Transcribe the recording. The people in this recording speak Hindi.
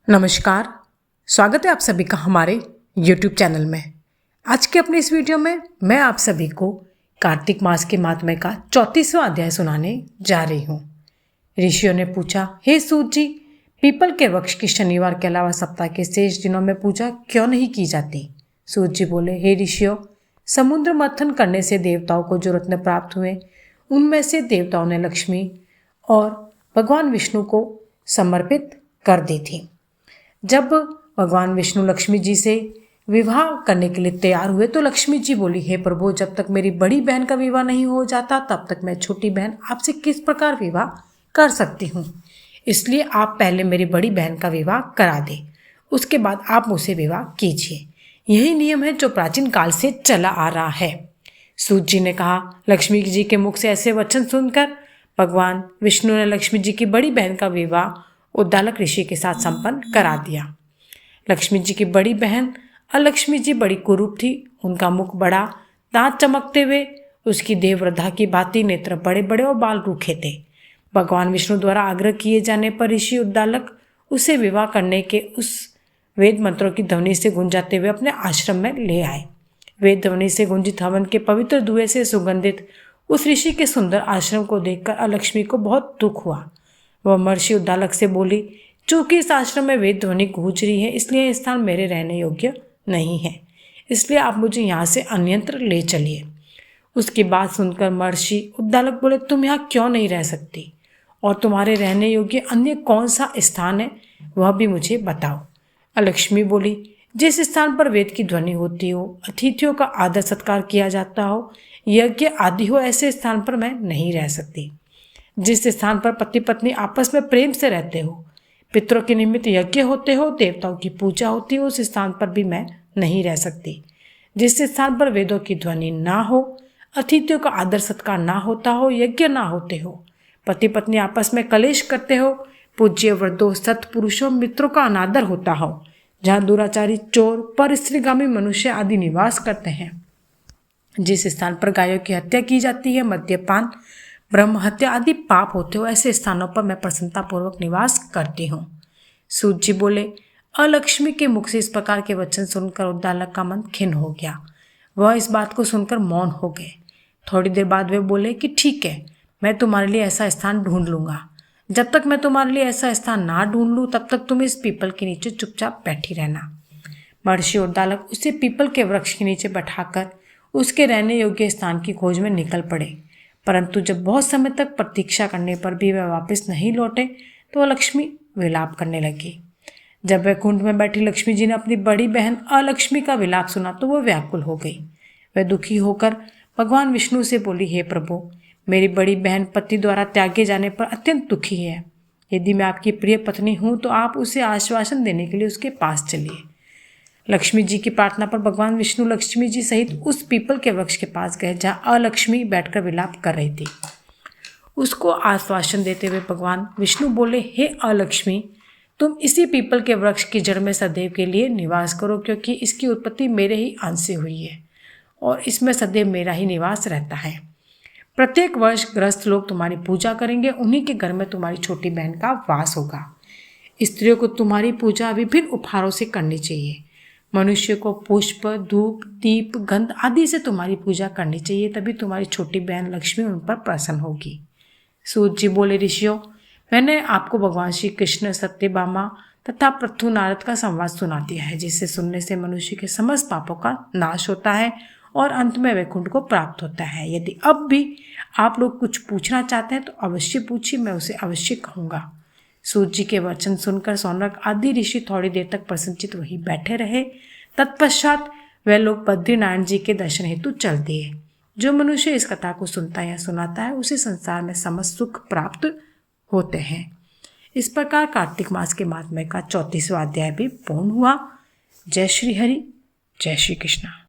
नमस्कार, स्वागत है आप सभी का हमारे YouTube चैनल में। आज के अपने इस वीडियो में मैं आप सभी को कार्तिक मास के महात्म्य का 34वां अध्याय सुनाने जा रही हूँ। ऋषियों ने पूछा, हे सूत जी, पीपल के वृक्ष की शनिवार के अलावा सप्ताह के शेष दिनों में पूजा क्यों नहीं की जाती? सूत जी बोले, हे ऋषियों, समुद्र मंथन करने से देवताओं को जो रत्न प्राप्त हुए, उनमें से देवताओं ने लक्ष्मी और भगवान विष्णु को समर्पित कर दी थी। जब भगवान विष्णु लक्ष्मी जी से विवाह करने के लिए तैयार हुए तो लक्ष्मी जी बोली, हे प्रभु, जब तक मेरी बड़ी बहन का विवाह नहीं हो जाता तब तक मैं छोटी बहन आपसे किस प्रकार विवाह कर सकती हूँ। इसलिए आप पहले मेरी बड़ी बहन का विवाह करा दें, उसके बाद आप मुझसे विवाह कीजिए। यही नियम है जो प्राचीन काल से चला आ रहा है। सूत जी ने कहा। लक्ष्मी जी के मुख से ऐसे वचन सुनकर भगवान विष्णु ने लक्ष्मी जी की बड़ी बहन का विवाह उद्दालक ऋषि के साथ संपन्न करा दिया। लक्ष्मी जी की बड़ी बहन अलक्ष्मी जी बड़ी कुरूप थी। उनका मुख बड़ा, दांत चमकते हुए, उसकी देह वृद्धा की भांति, नेत्र बड़े बड़े और बाल रूखे थे। भगवान विष्णु द्वारा आग्रह किए जाने पर ऋषि उद्दालक उसे विवाह करने के उस वेद मंत्रों की ध्वनि से गुंजाते हुए अपने आश्रम में ले आए। वेद ध्वनि से गुंजित हवन के पवित्र धुएं से सुगंधित उस ऋषि के सुंदर आश्रम को देखकर अलक्ष्मी को बहुत दुख हुआ। वह महर्षि उद्दालक से बोली, चूंकि इस आश्रम में वेद ध्वनि गूंज रही है, इसलिए यह स्थान मेरे रहने योग्य नहीं है, इसलिए आप मुझे यहाँ से अन्यत्र ले चलिए। उसकी बात सुनकर महर्षि उद्दालक बोले, तुम यहाँ क्यों नहीं रह सकती और तुम्हारे रहने योग्य अन्य कौन सा स्थान है, वह भी मुझे बताओ। अलक्ष्मी बोली, जिस स्थान पर वेद की ध्वनि होती हो, अतिथियों का आदर सत्कार किया जाता हो, यज्ञ आदि हो, ऐसे स्थान पर मैं नहीं रह सकती। जिस स्थान पर पति पत्नी आपस में प्रेम से रहते हो, पितरों के निमित्त यज्ञ होते हो, देवताओं की पूजा होती हो, उस स्थान पर भी मैं नहीं रह सकती। जिस स्थान पर वेदों की ध्वनि ना हो, अतिथियों का आदर सत्कार ना होता हो, यज्ञ ना होते हो, पति पत्नी आपस में कलेश करते हो, पूज्य वृद्धों सत्पुरुषों मित्रों का अनादर होता हो, जहाँ दुराचारी चोर पर स्त्रीगामी मनुष्य आदि निवास करते हैं, जिस स्थान पर गायों की हत्या की जाती है, मद्यपान, ब्रह्म हत्या आदि पाप होते हो, ऐसे स्थानों पर मैं प्रसन्नतापूर्वक निवास करती हूँ। सूत जी बोले, अलक्ष्मी के मुख से इस प्रकार के वचन सुनकर उद्दालक का मन खिन्न हो गया। वह इस बात को सुनकर मौन हो गए। थोड़ी देर बाद वे बोले कि ठीक है, मैं तुम्हारे लिए ऐसा स्थान ढूंढ लूंगा। जब तक मैं तुम्हारे लिए ऐसा स्थान ना ढूंढ लूँ तब तक तुम इस पीपल के नीचे चुपचाप बैठी रहना। महर्षि उद्दालक उसे पीपल के वृक्ष के नीचे बैठाकर उसके रहने योग्य स्थान की खोज में निकल पड़े। परंतु जब बहुत समय तक प्रतीक्षा करने पर भी वह वापस नहीं लौटे तो लक्ष्मी विलाप करने लगी। जब वह कुंड में बैठी लक्ष्मी जी ने अपनी बड़ी बहन अलक्ष्मी का विलाप सुना तो वह व्याकुल हो गई। वह दुखी होकर भगवान विष्णु से बोली, हे प्रभु, मेरी बड़ी बहन पति द्वारा त्यागे जाने पर अत्यंत दुखी है। यदि मैं आपकी प्रिय पत्नी हूँ तो आप उसे आश्वासन देने के लिए उसके पास चलिए। लक्ष्मी जी की प्रार्थना पर भगवान विष्णु लक्ष्मी जी सहित उस पीपल के वृक्ष के पास गए जहाँ अलक्ष्मी बैठकर विलाप कर रही थी। उसको आश्वासन देते हुए भगवान विष्णु बोले, हे अलक्ष्मी, तुम इसी पीपल के वृक्ष की जड़ में सदैव के लिए निवास करो, क्योंकि इसकी उत्पत्ति मेरे ही अंश से हुई है और इसमें सदैव मेरा ही निवास रहता है। प्रत्येक वर्ष गृहस्थ लोग तुम्हारी पूजा करेंगे, उन्हीं के घर में तुम्हारी छोटी बहन का वास होगा। स्त्रियों को तुम्हारी पूजा विभिन्न उपहारों से करनी चाहिए। मनुष्य को पुष्प, धूप, दीप, गंध आदि से तुम्हारी पूजा करनी चाहिए, तभी तुम्हारी छोटी बहन लक्ष्मी उन पर प्रसन्न होगी। सूत जी बोले, ऋषियों, मैंने आपको भगवान श्री कृष्ण, सत्यभामा तथा पृथु नारद का संवाद सुना दिया है, जिससे सुनने से मनुष्य के समस्त पापों का नाश होता है और अंत में वैकुंठ को प्राप्त होता है। यदि अब भी आप लोग कुछ पूछना चाहते हैं तो अवश्य पूछिए, मैं उसे अवश्य कहूँगा। सूत जी के वचन सुनकर सौनक आदि ऋषि थोड़ी देर तक प्रसन्नचित वहीं बैठे रहे। तत्पश्चात वे लोग बद्रीनारायण जी के दर्शन हेतु चल दिए। जो मनुष्य इस कथा को सुनता या सुनाता है उसे संसार में समस्त सुख प्राप्त होते हैं। इस प्रकार कार्तिक मास के महात्म्य का 34वां अध्याय भी पूर्ण हुआ। जय श्री हरि, जय श्री कृष्ण।